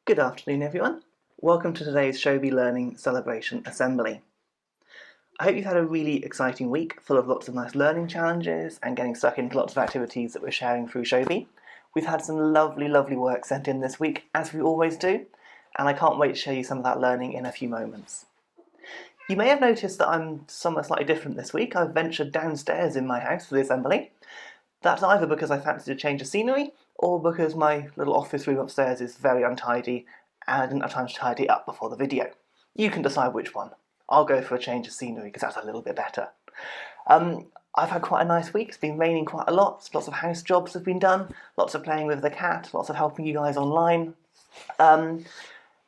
Good afternoon, everyone. Welcome to today's Showbie Learning Celebration Assembly. I hope you've had a really exciting week full of lots of nice learning challenges and getting stuck into lots of activities that we're sharing through Showbie. We've had some lovely work sent in this week, as we always do, and I can't wait to show you some of that learning in a few moments. You may have noticed that I'm somewhere slightly different this week. I've ventured downstairs in my house for the assembly. That's either because I fancied a change of scenery, or because my little office room upstairs is very untidy and I didn't have time to tidy it up before the video. You can decide which one. I'll go for a change of scenery because that's a little bit better. I've had quite a nice week. It's been raining quite a lot. Lots of house jobs have been done. Lots of playing with the cat. Lots of helping you guys online. And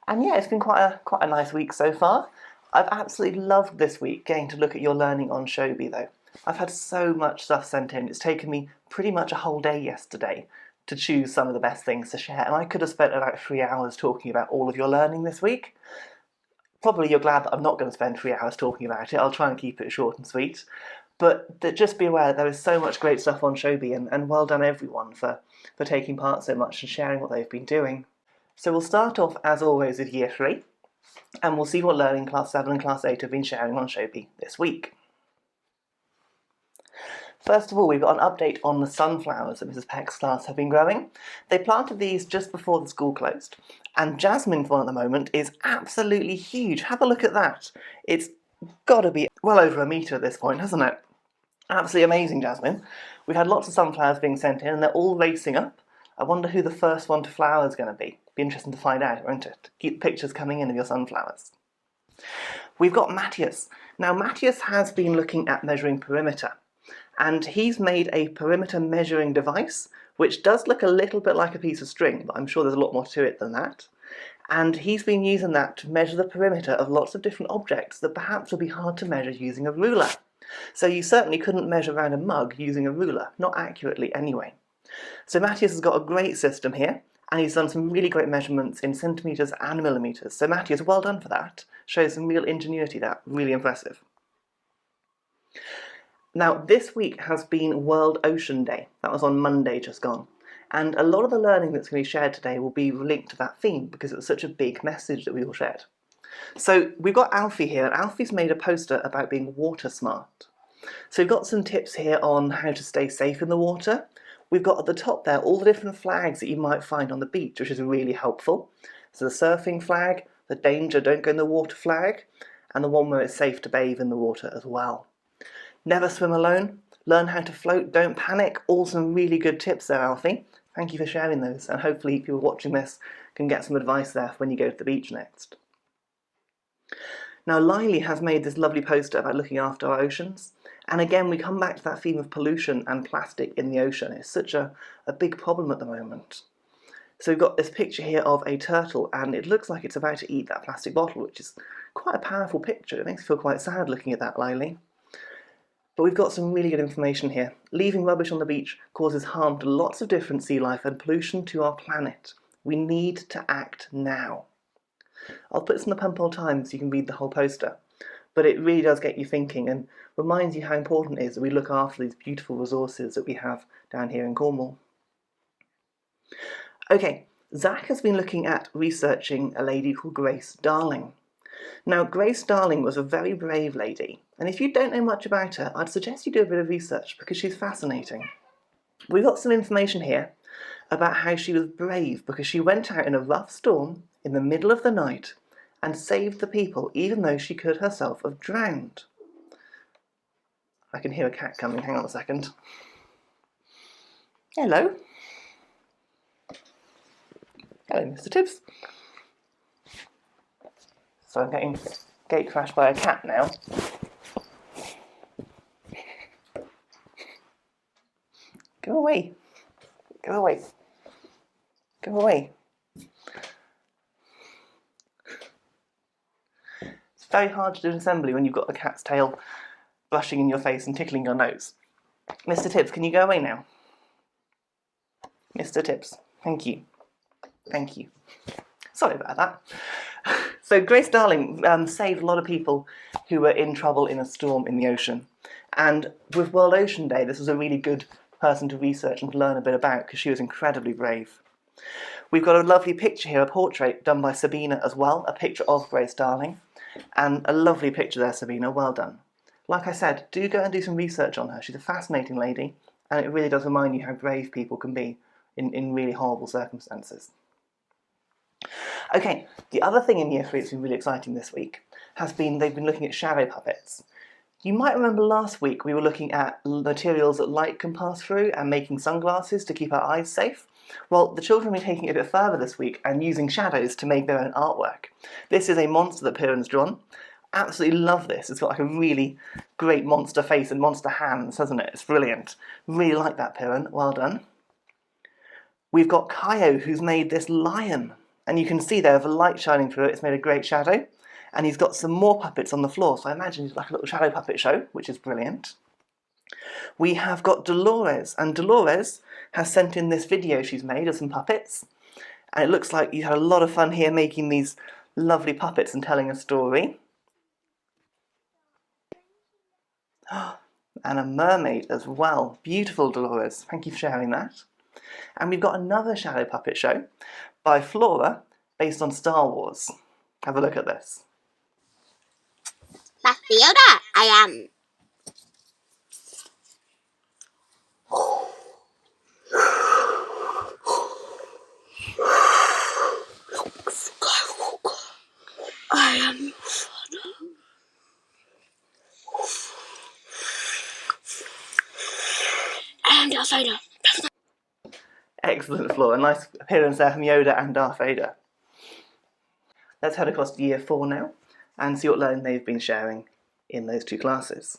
yeah, it's been quite a nice week so far. I've absolutely loved this week getting to look at your learning on Showbie though. I've had so much stuff sent in. It's taken me pretty much a whole day yesterday to choose some of the best things to share, and I could have spent about 3 hours talking about all of your learning this week. Probably you're glad that I'm not going to spend 3 hours talking about it. I'll try and keep it short and sweet. But just be aware that there is so much great stuff on Showbie, and well done everyone for taking part so much and sharing what they've been doing. So we'll start off, as always, with Year 3, and we'll see what learning Class 7 and Class 8 have been sharing on Showbie this week. First of all, we've got an update on the sunflowers that Mrs. Peck's class have been growing. They planted these just before the school closed, and Jasmine's one at the moment is absolutely huge. Have a look at that. It's got to be well over a metre at this point, hasn't it? Absolutely amazing, Jasmine. We've had lots of sunflowers being sent in, and they're all racing up. I wonder who the first one to flower is going to be. Be interesting to find out, won't it? Keep pictures coming in of your sunflowers. We've got Matthias. Now, Matthias has been looking at measuring perimeter. And he's made a perimeter measuring device, which does look a little bit like a piece of string, but I'm sure there's a lot more to it than that. And he's been using that to measure the perimeter of lots of different objects that perhaps would be hard to measure using a ruler. So you certainly couldn't measure around a mug using a ruler, not accurately anyway. So Matthias has got a great system here, and he's done some really great measurements in centimetres and millimetres. So Matthias, well done for that. Shows some real ingenuity there, really impressive. Now, this week has been World Ocean Day. That was on Monday just gone. And a lot of the learning that's going to be shared today will be linked to that theme because it was such a big message that we all shared. So we've got Alfie here, and Alfie's made a poster about being water smart. So we've got some tips here on how to stay safe in the water. We've got at the top there all the different flags that you might find on the beach, which is really helpful. So the surfing flag, the danger, don't go in the water flag, and the one where it's safe to bathe in the water as well. Never swim alone, learn how to float, don't panic. All some really good tips there, Alfie. Thank you for sharing those, and hopefully people watching this can get some advice there for when you go to the beach next. Now, Lily has made this lovely poster about looking after our oceans, and again we come back to that theme of pollution and plastic in the ocean. It's such a big problem at the moment. So we've got this picture here of a turtle, and it looks like it's about to eat that plastic bottle, which is quite a powerful picture. It makes me feel quite sad looking at that, Lily. But we've got some really good information here. Leaving rubbish on the beach causes harm to lots of different sea life and pollution to our planet. We need to act now. I'll put this in the Penpol Times so you can read the whole poster. But it really does get you thinking and reminds you how important it is that we look after these beautiful resources that we have down here in Cornwall. Okay, Zach has been looking at researching a lady called Grace Darling. Now, Grace Darling was a very brave lady, and if you don't know much about her, I'd suggest you do a bit of research because she's fascinating. We've got some information here about how she was brave because she went out in a rough storm in the middle of the night and saved the people even though she could herself have drowned. I can hear a cat coming, hang on a second. Hello. Hello, Mr. Tibbs. So I'm getting gate crashed by a cat now. Go away. Go away. Go away. It's very hard to do an assembly when you've got the cat's tail brushing in your face and tickling your nose. Mr. Tibbs, can you go away now? Mr. Tibbs, thank you. Thank you. Sorry about that. So Grace Darling saved a lot of people who were in trouble in a storm in the ocean. And with World Ocean Day, this was a really good person to research and to learn a bit about because she was incredibly brave. We've got a lovely picture here, a portrait done by Sabina as well, a picture of Grace Darling, and a lovely picture there, Sabina, well done. Like I said, do go and do some research on her. She's a fascinating lady, and it really does remind you how brave people can be in really horrible circumstances. Okay, the other thing in Year 3 that's been really exciting this week has been they've been looking at shadow puppets. You might remember last week we were looking at materials that light can pass through and making sunglasses to keep our eyes safe. Well, the children will be taking it a bit further this week and using shadows to make their own artwork. This is a monster that Piran's drawn. Absolutely love this. It's got like a really great monster face and monster hands, hasn't it? It's brilliant. Really like that, Piran. Well done. We've got Kaio, who's made this lion. And you can see there, with the light shining through it, it's made a great shadow. And he's got some more puppets on the floor, so I imagine he's like a little shadow puppet show, which is brilliant. We have got Dolores, and Dolores has sent in this video she's made of some puppets. And it looks like you had a lot of fun here making these lovely puppets and telling a story. And a mermaid as well. Beautiful, Dolores. Thank you for sharing that. And we've got another shadow puppet show by Flora, based on Star Wars. Have a look at this. Master Yoda, I am. I am your father. And Darth Vader. Excellent, Flora. Nice appearance there from Yoda and Darth Vader. Let's head across to Year 4 now and see what learning they've been sharing in those two classes.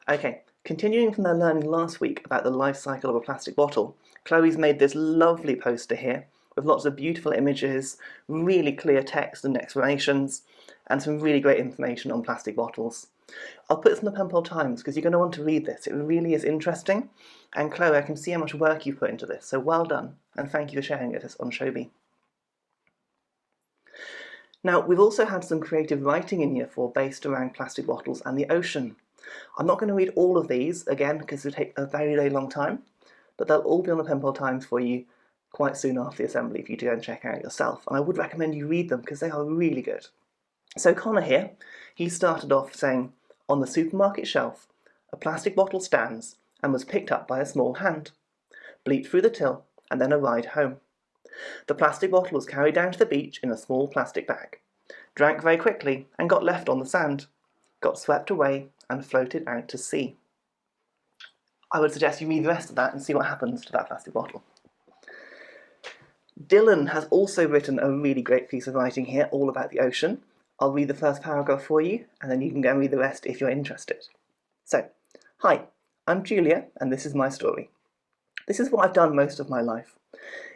Okay, continuing from their learning last week about the life cycle of a plastic bottle, Chloe's made this lovely poster here with lots of beautiful images, really clear text and explanations, and some really great information on plastic bottles. I'll put this in the Penpol Times because you're going to want to read this. It really is interesting, and Chloe, I can see how much work you've put into this, so well done, and thank you for sharing it on Showbie. Now, we've also had some creative writing in Year 4 based around plastic bottles and the ocean. I'm not going to read all of these, again, because it will take a very, very long time, but they'll all be on the Penpol Times for you quite soon after the assembly for you to go and check out yourself, and I would recommend you read them because they are really good. So Connor here, he started off saying, on the supermarket shelf, a plastic bottle stands and was picked up by a small hand. Bleat through the till and then a ride home. The plastic bottle was carried down to the beach in a small plastic bag, drank very quickly and got left on the sand, got swept away and floated out to sea. I would suggest you read the rest of that and see what happens to that plastic bottle. Dylan has also written a really great piece of writing here all about the ocean. I'll read the first paragraph for you and then you can go and read the rest if you're interested. So, hi, I'm Julia and this is my story. This is what I've done most of my life.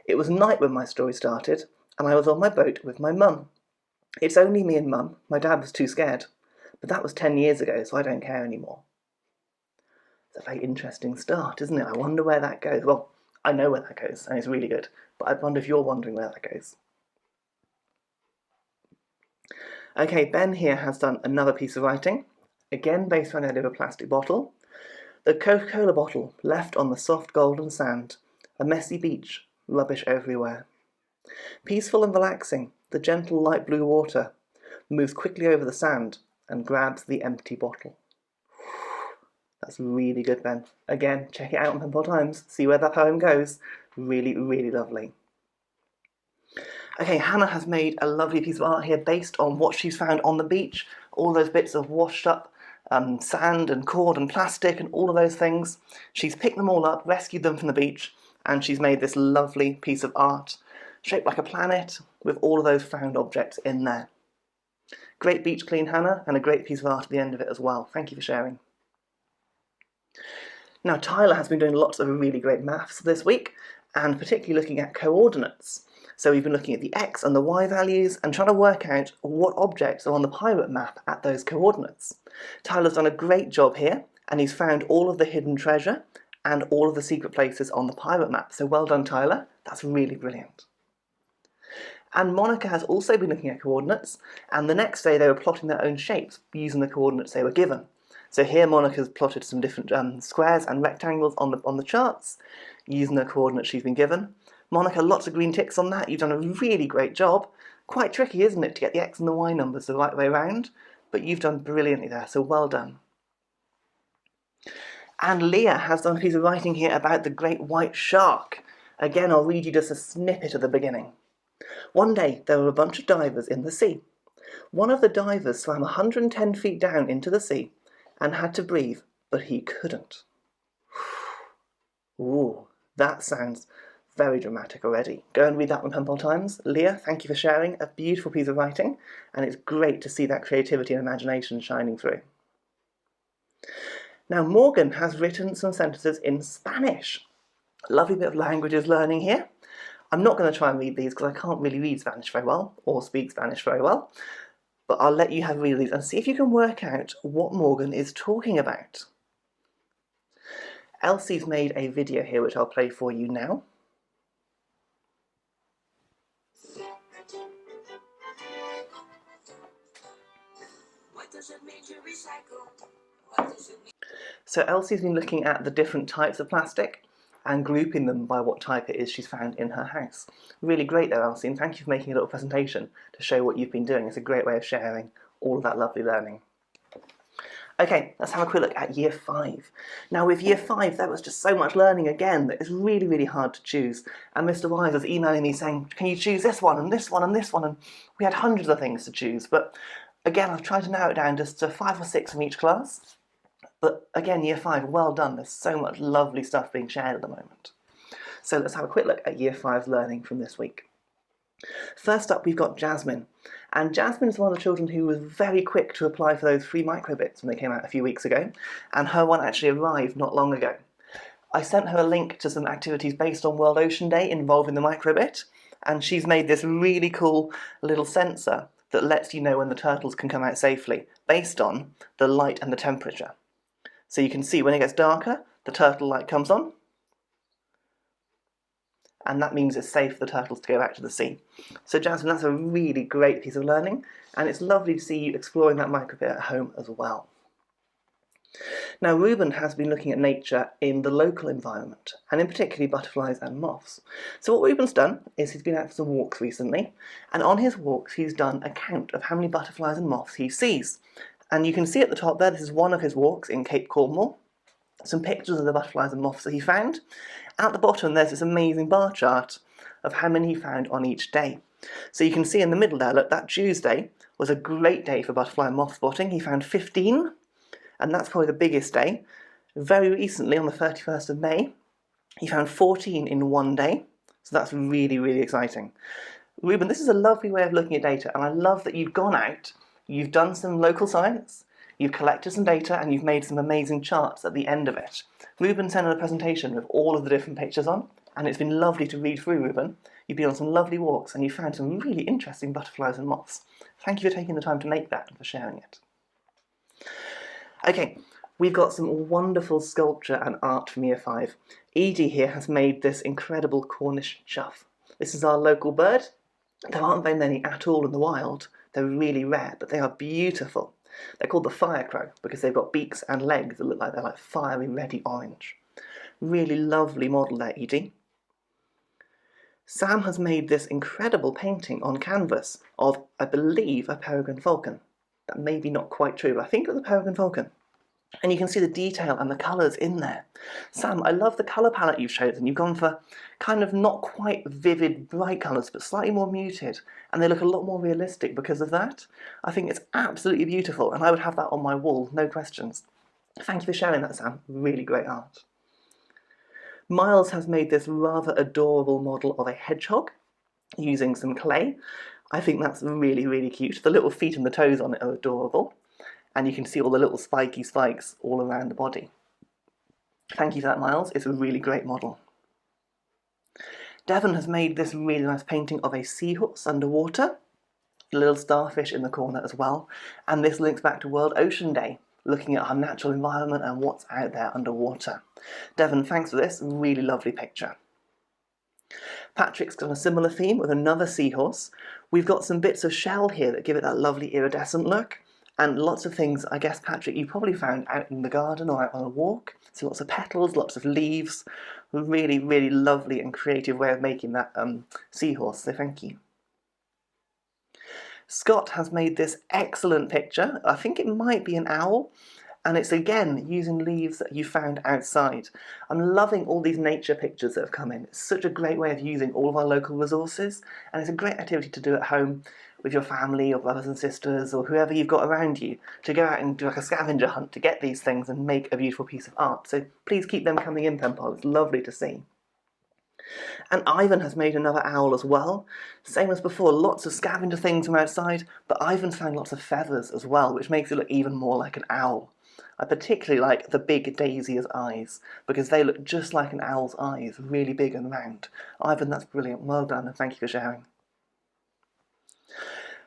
It was night when my story started and I was on my boat with my mum. It's only me and Mum, my dad was too scared, but that was 10 years ago so I don't care anymore. It's a very interesting start, isn't it? I wonder where that goes. Well, I know where that goes and it's really good, but I wonder if you're wondering where that goes. Okay, Ben here has done another piece of writing, again based on the idea of a plastic bottle. The Coca-Cola bottle left on the soft golden sand, a messy beach, rubbish everywhere. Peaceful and relaxing, the gentle light blue water moves quickly over the sand and grabs the empty bottle. That's really good, Ben. Again, check it out on Penpol Times, see where that poem goes. Really, really lovely. Okay, Hannah has made a lovely piece of art here based on what she's found on the beach, all those bits of washed up sand and cord and plastic and all of those things. She's picked them all up, rescued them from the beach, and she's made this lovely piece of art shaped like a planet with all of those found objects in there. Great beach clean, Hannah, and a great piece of art at the end of it as well. Thank you for sharing. Now, Tyler has been doing lots of really great maths this week, and particularly looking at coordinates. So we've been looking at the x and the y values and trying to work out what objects are on the pirate map at those coordinates. Tyler's done a great job here, and he's found all of the hidden treasure and all of the secret places on the pirate map. So well done, Tyler. That's really brilliant. And Monica has also been looking at coordinates, and the next day they were plotting their own shapes using the coordinates they were given. So here Monica's plotted some different squares and rectangles on the charts using the coordinates she's been given. Monica, lots of green ticks on that. You've done a really great job. Quite tricky, isn't it, to get the x and the y numbers the right way round? But you've done brilliantly there, so well done. And Leah has done a piece of writing here about the great white shark. Again, I'll read you just a snippet at the beginning. One day, there were a bunch of divers in the sea. One of the divers swam 110 feet down into the sea and had to breathe, but he couldn't. Ooh, that sounds very dramatic already. Go and read that one, Penpol Times. Leah, thank you for sharing a beautiful piece of writing, and it's great to see that creativity and imagination shining through. Now, Morgan has written some sentences in Spanish. Lovely bit of languages learning here. I'm not going to try and read these because I can't really read Spanish very well or speak Spanish very well, but I'll let you have a read of these and see if you can work out what Morgan is talking about. Elsie's made a video here which I'll play for you now. So Elsie's been looking at the different types of plastic and grouping them by what type it is she's found in her house. Really great there, Elsie, and thank you for making a little presentation to show what you've been doing. It's a great way of sharing all of that lovely learning. Okay, let's have a quick look at Year 5. Now with Year 5, there was just so much learning again that it's really, really hard to choose. And Mr. Wise was emailing me saying, can you choose this one and this one and this one? And we had hundreds of things to choose. But again, I've tried to narrow it down just to 5 or 6 from each class. But again, Year 5, well done. There's so much lovely stuff being shared at the moment. So let's have a quick look at Year 5's learning from this week. First up, we've got Jasmine. And Jasmine is one of the children who was very quick to apply for those free microbits when they came out a few weeks ago. And her one actually arrived not long ago. I sent her a link to some activities based on World Ocean Day involving the microbit. And she's made this really cool little sensor that lets you know when the turtles can come out safely based on the light and the temperature. So you can see when it gets darker, the turtle light comes on, and that means it's safe for the turtles to go back to the sea. So Jasmine, that's a really great piece of learning, and it's lovely to see you exploring that microbit at home as well. Now Reuben has been looking at nature in the local environment, and in particular butterflies and moths. So what Reuben's done is he's been out for some walks recently, and on his walks he's done a count of how many butterflies and moths he sees. And you can see at the top there, this is one of his walks in Cape Cornwall. Some pictures of the butterflies and moths that he found. At the bottom there's this amazing bar chart of how many he found on each day. So you can see in the middle there, look, that Tuesday was a great day for butterfly and moth spotting. He found 15, and that's probably the biggest day. Very recently, on the 31st of May, he found 14 in one day. So that's really, really exciting. Reuben, this is a lovely way of looking at data, and I love that you've gone out, you've done some local science, you've collected some data, and you've made some amazing charts at the end of it. Reuben sent in a presentation with all of the different pictures on, and it's been lovely to read through, Reuben. You've been on some lovely walks, and you found some really interesting butterflies and moths. Thank you for taking the time to make that and for sharing it. Okay, we've got some wonderful sculpture and art from Year 5. Edie here has made this incredible Cornish chough. This is our local bird. There aren't very many at all in the wild. They're really rare, but they are beautiful. They're called the firecrow because they've got beaks and legs that look like they're like fiery reddy orange. Really lovely model there, Edie. Sam has made this incredible painting on canvas of, I believe, a peregrine falcon. That may be not quite true, but I think it was a peregrine falcon. And you can see the detail and the colours in there. Sam, I love the colour palette you've chosen. You've gone for kind of not quite vivid, bright colours, but slightly more muted. And they look a lot more realistic because of that. I think it's absolutely beautiful, and I would have that on my wall, no questions. Thank you for sharing that, Sam. Really great art. Miles has made this rather adorable model of a hedgehog using some clay. I think that's really, really cute. The little feet and the toes on it are adorable. And you can see all the little spiky spikes all around the body. Thank you for that, Miles. It's a really great model. Devon has made this really nice painting of a seahorse underwater. A little starfish in the corner as well. And this links back to World Ocean Day, looking at our natural environment and what's out there underwater. Devon, thanks for this. Really lovely picture. Patrick's got a similar theme with another seahorse. We've got some bits of shell here that give it that lovely iridescent look. And lots of things, I guess, Patrick, you probably found out in the garden or out on a walk. So lots of petals, lots of leaves. Really, really lovely and creative way of making that seahorse, so thank you. Scott has made this excellent picture. I think it might be an owl. And it's again using leaves that you found outside. I'm loving all these nature pictures that have come in. It's such a great way of using all of our local resources, and it's a great activity to do at home with your family or brothers and sisters or whoever you've got around you, to go out and do like a scavenger hunt to get these things and make a beautiful piece of art. So please keep them coming in, Penpol. It's lovely to see. And Ivan has made another owl as well. Same as before, lots of scavenger things from outside, but Ivan's found lots of feathers as well, which makes it look even more like an owl. I particularly like the big daisy's eyes, because they look just like an owl's eyes, really big and round. Ivan, that's brilliant. Well done, and thank you for sharing.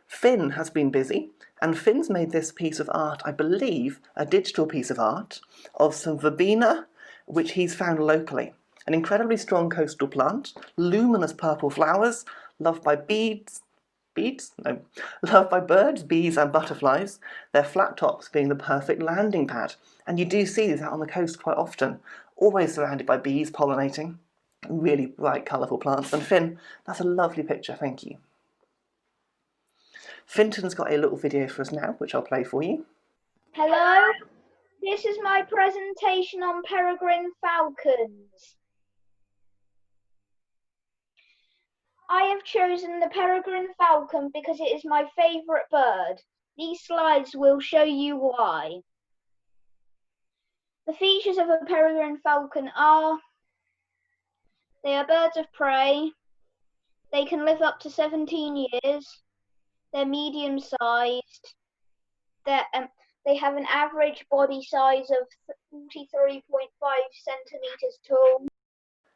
Finn has been busy, and Finn's made this piece of art, I believe, a digital piece of art, of some verbena, which he's found locally. An incredibly strong coastal plant, luminous purple flowers, loved by loved by birds, bees and butterflies, their flat tops being the perfect landing pad. And you do see these out on the coast quite often, always surrounded by bees pollinating. Really bright, colourful plants. And Finn, that's a lovely picture, thank you. Finton's got a little video for us now, which I'll play for you. Hello, this is my presentation on Peregrine Falcons. I have chosen the Peregrine Falcon because it is my favourite bird. These slides will show you why. The features of a Peregrine Falcon are: they are birds of prey, they can live up to 17 years, they're medium-sized, they have an average body size of 43.5 centimetres tall.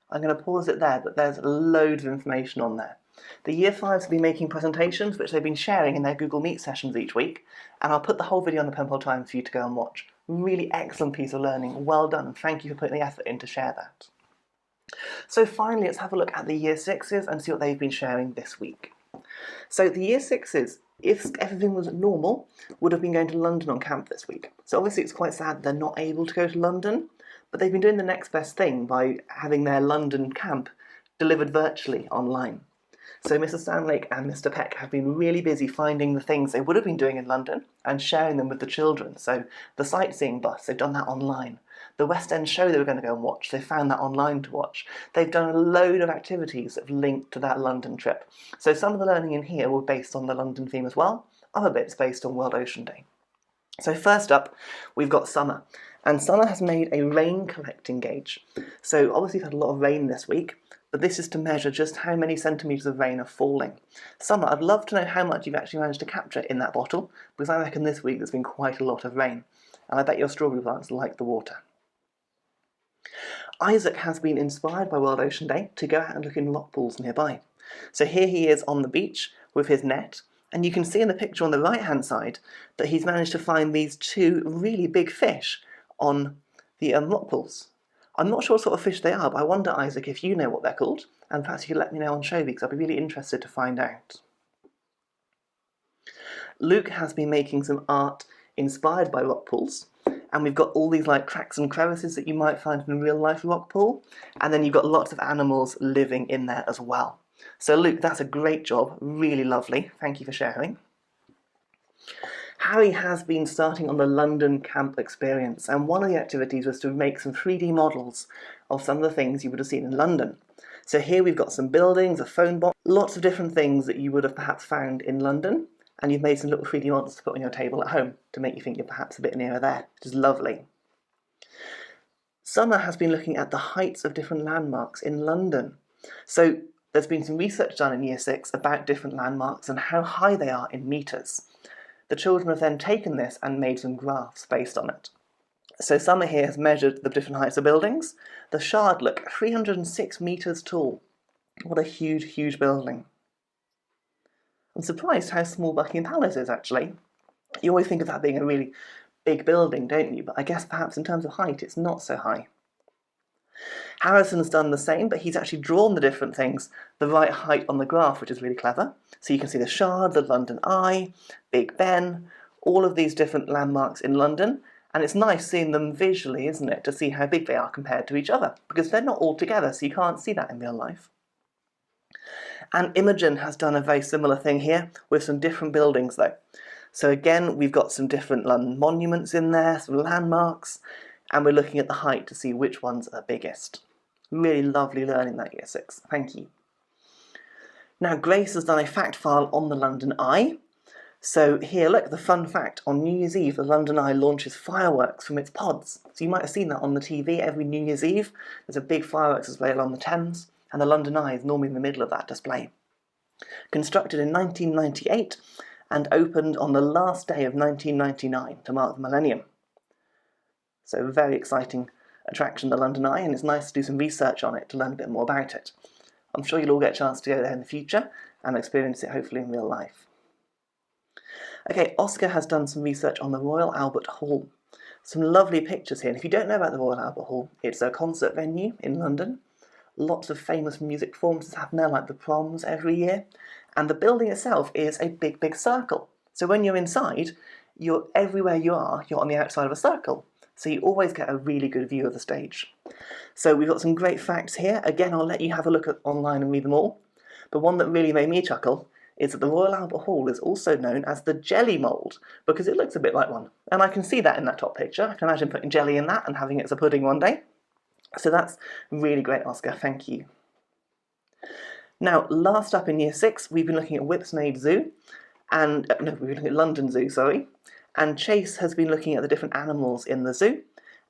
I'm going to pause it there, but there's loads of information on there. The Year 5s have been making presentations, which they've been sharing in their Google Meet sessions each week, and I'll put the whole video on the Penpol Times for you to go and watch. Really excellent piece of learning, well done, and thank you for putting the effort in to share that. So finally, let's have a look at the Year 6s and see what they've been sharing this week. So the Year 6s, if everything was normal, would have been going to London on camp this week. So obviously it's quite sad they're not able to go to London, but they've been doing the next best thing by having their London camp delivered virtually online. So Mr. Stanlake and Mr. Peck have been really busy finding the things they would have been doing in London and sharing them with the children. So the sightseeing bus, they've done that online. The West End show they were going to go and watch, they found that online to watch. They've done a load of activities that have linked to that London trip. So some of the learning in here were based on the London theme as well, other bits based on World Ocean Day. So first up, we've got Summer. And Summer has made a rain collecting gauge. So obviously we've had a lot of rain this week, but this is to measure just how many centimetres of rain are falling. Summer, I'd love to know how much you've actually managed to capture in that bottle, because I reckon this week there's been quite a lot of rain. And I bet your strawberry plants like the water. Isaac has been inspired by World Ocean Day to go out and look in rock pools nearby. So here he is on the beach with his net, and you can see in the picture on the right hand side that he's managed to find these two really big fish on the rock pools. I'm not sure what sort of fish they are, but I wonder, Isaac, if you know what they're called, and perhaps you could let me know on Showbie, because I'd be really interested to find out. Luke has been making some art inspired by rock pools, and we've got all these like cracks and crevices that you might find in a real life rock pool, and then you've got lots of animals living in there as well. So Luke, that's a great job, really lovely, thank you for sharing. Harry has been starting on the London camp experience, and one of the activities was to make some 3D models of some of the things you would have seen in London. So here we've got some buildings, a phone box, lots of different things that you would have perhaps found in London, and you've made some little 3D models to put on your table at home to make you think you're perhaps a bit nearer there, which is lovely. Summer has been looking at the heights of different landmarks in London. So there's been some research done in Year 6 about different landmarks and how high they are in metres. The children have then taken this and made some graphs based on it. So Summer here has measured the different heights of buildings. The Shard, look, 306 metres tall. What a huge, huge building. I'm surprised how small Buckingham Palace is, actually. You always think of that being a really big building, don't you? But I guess perhaps in terms of height, it's not so high. Harrison's done the same, but he's actually drawn the different things the right height on the graph, which is really clever. So you can see the Shard, the London Eye, Big Ben, all of these different landmarks in London, and it's nice seeing them visually, isn't it, to see how big they are compared to each other, because they're not all together, so you can't see that in real life. And Imogen has done a very similar thing here, with some different buildings though. So again, we've got some different London monuments in there, some landmarks, and we're looking at the height to see which ones are biggest. Really lovely learning that Year 6, thank you. Now Grace has done a fact file on the London Eye. So here, look, the fun fact, on New Year's Eve, the London Eye launches fireworks from its pods. So you might have seen that on the TV every New Year's Eve. There's a big fireworks display along the Thames, and the London Eye is normally in the middle of that display. Constructed in 1998 and opened on the last day of 1999 to mark the millennium. So a very exciting attraction, the London Eye, and it's nice to do some research on it to learn a bit more about it. I'm sure you'll all get a chance to go there in the future and experience it hopefully in real life. Okay, Oscar has done some research on the Royal Albert Hall. Some lovely pictures here, and if you don't know about the Royal Albert Hall, it's a concert venue in London. Lots of famous music performances happen there, like the Proms every year, and the building itself is a big, big circle. So when you're inside, everywhere you are, you're on the outside of a circle, so you always get a really good view of the stage. So we've got some great facts here. Again, I'll let you have a look at online and read them all, but one that really made me chuckle is that the Royal Albert Hall is also known as the jelly mould, because it looks a bit like one. And I can see that in that top picture. I can imagine putting jelly in that and having it as a pudding one day. So that's really great, Oscar, thank you. Now, last up in Year 6, we've been looking at Whipsnade Zoo, and, no, we've been looking at London Zoo, sorry, and Chase has been looking at the different animals in the zoo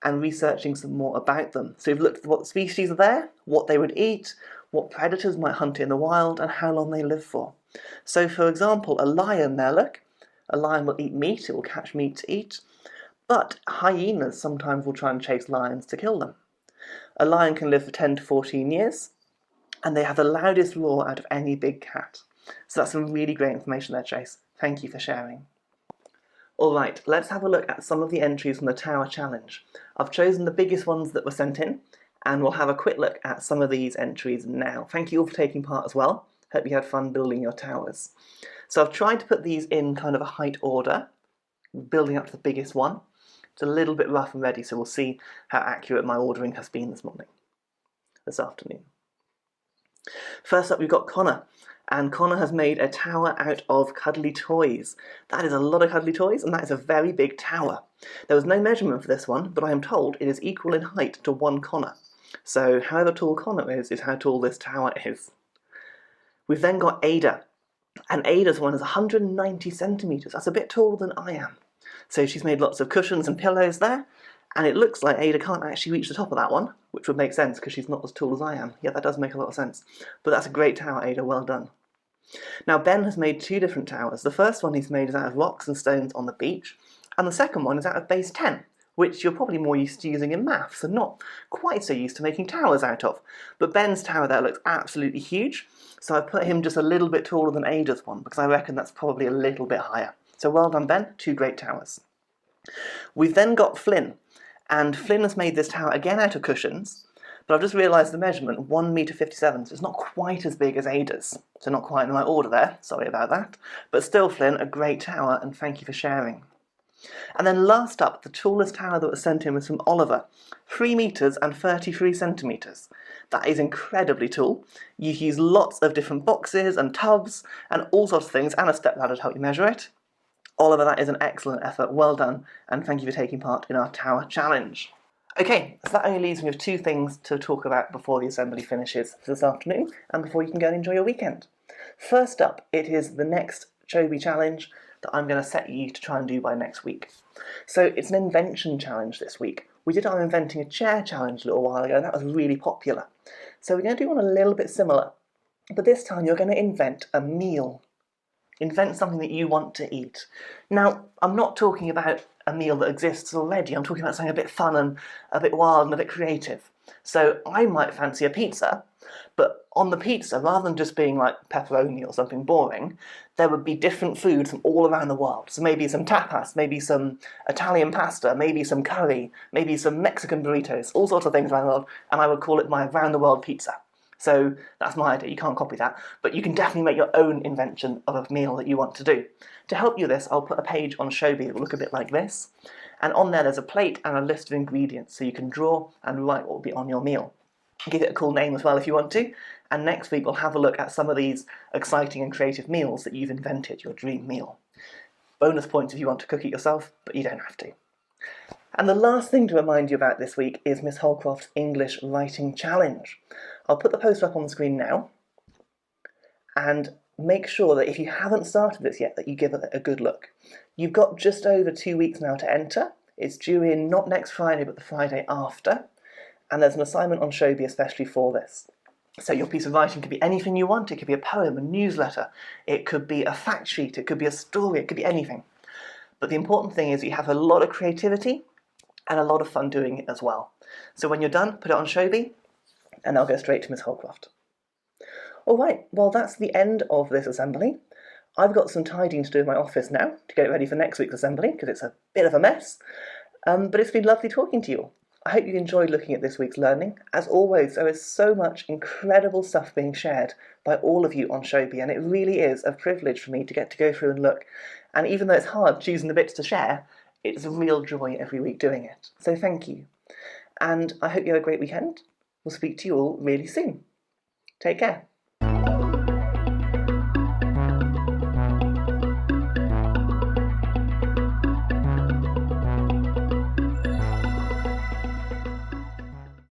and researching some more about them. So we've looked at what species are there, what they would eat, what predators might hunt in the wild, and how long they live for. So, for example, a lion there, look. A lion will eat meat, it will catch meat to eat, but hyenas sometimes will try and chase lions to kill them. A lion can live for 10 to 14 years, and they have the loudest roar out of any big cat. So that's some really great information there, Chase. Thank you for sharing. Alright, let's have a look at some of the entries from the Tower Challenge. I've chosen the biggest ones that were sent in, and we'll have a quick look at some of these entries now. Thank you all for taking part as well. Hope you had fun building your towers. So I've tried to put these in kind of a height order, building up to the biggest one. It's a little bit rough and ready, so we'll see how accurate my ordering has been this afternoon. First up, we've got Connor, and Connor has made a tower out of cuddly toys. That is a lot of cuddly toys, and that is a very big tower. There was no measurement for this one, but I am told it is equal in height to one Connor. So however tall Connor is how tall this tower is. We've then got Ada, and Ada's one is 190 centimetres. That's a bit taller than I am. So she's made lots of cushions and pillows there, and it looks like Ada can't actually reach the top of that one, which would make sense because she's not as tall as I am. Yeah, that does make a lot of sense. But that's a great tower, Ada, well done. Now Ben has made two different towers. The first one he's made is out of rocks and stones on the beach, and the second one is out of base 10, which you're probably more used to using in maths and not quite so used to making towers out of. But Ben's tower there looks absolutely huge, so I've put him just a little bit taller than Ada's one, because I reckon that's probably a little bit higher. So well done, Ben, two great towers. We've then got Flynn, and Flynn has made this tower again out of cushions, but I've just realised the measurement, 1.57 m, so it's not quite as big as Ada's. So not quite in the right order there, sorry about that. But still, Flynn, a great tower, and thank you for sharing. And then last up, the tallest tower that was sent in was from Oliver, 3 metres and 33 centimetres. That is incredibly tall. You use lots of different boxes and tubs and all sorts of things, and a stepladder to help you measure it. Oliver, that is an excellent effort, well done, and thank you for taking part in our Tower Challenge. Okay, so that only leaves me with two things to talk about before the assembly finishes for this afternoon, and before you can go and enjoy your weekend. First up, it is the next Showbie challenge that I'm going to set you to try and do by next week. So it's an invention challenge this week. We did our inventing a chair challenge a little while ago, and that was really popular. So we're going to do one a little bit similar, but this time you're going to invent a meal. Invent something that you want to eat. Now, I'm not talking about a meal that exists already, I'm talking about something a bit fun and a bit wild and a bit creative. So I might fancy a pizza, but on the pizza, rather than just being like pepperoni or something boring, there would be different food from all around the world. So maybe some tapas, maybe some Italian pasta, maybe some curry, maybe some Mexican burritos, all sorts of things around the world, and I would call it my around the world pizza. So that's my idea. You can't copy that, but you can definitely make your own invention of a meal that you want to do. To help you with this, I'll put a page on Showbie that will look a bit like this, and on there's a plate and a list of ingredients, so you can draw and write what will be on your meal. Give it a cool name as well if you want to, and next week we'll have a look at some of these exciting and creative meals that you've invented, your dream meal. Bonus points if you want to cook it yourself, but you don't have to. And the last thing to remind you about this week is Miss Holcroft's English Writing Challenge. I'll put the poster up on the screen now, and make sure that if you haven't started this yet, that you give it a good look. You've got just over 2 weeks now to enter. It's due in not next Friday, but the Friday after, and there's an assignment on Showbie especially for this. So your piece of writing could be anything you want. It could be a poem, a newsletter, it could be a fact sheet, it could be a story, it could be anything. But the important thing is you have a lot of creativity and a lot of fun doing it as well. So when you're done, put it on Showbie, and I'll go straight to Miss Holcroft. All right, well that's the end of this assembly. I've got some tidying to do in my office now to get it ready for next week's assembly, because it's a bit of a mess. But it's been lovely talking to you all. I hope you enjoyed looking at this week's learning. As always, there is so much incredible stuff being shared by all of you on Showbie, and it really is a privilege for me to get to go through and look. And even though it's hard choosing the bits to share, it's a real joy every week doing it. So thank you. And I hope you have a great weekend. We'll speak to you all really soon. Take care.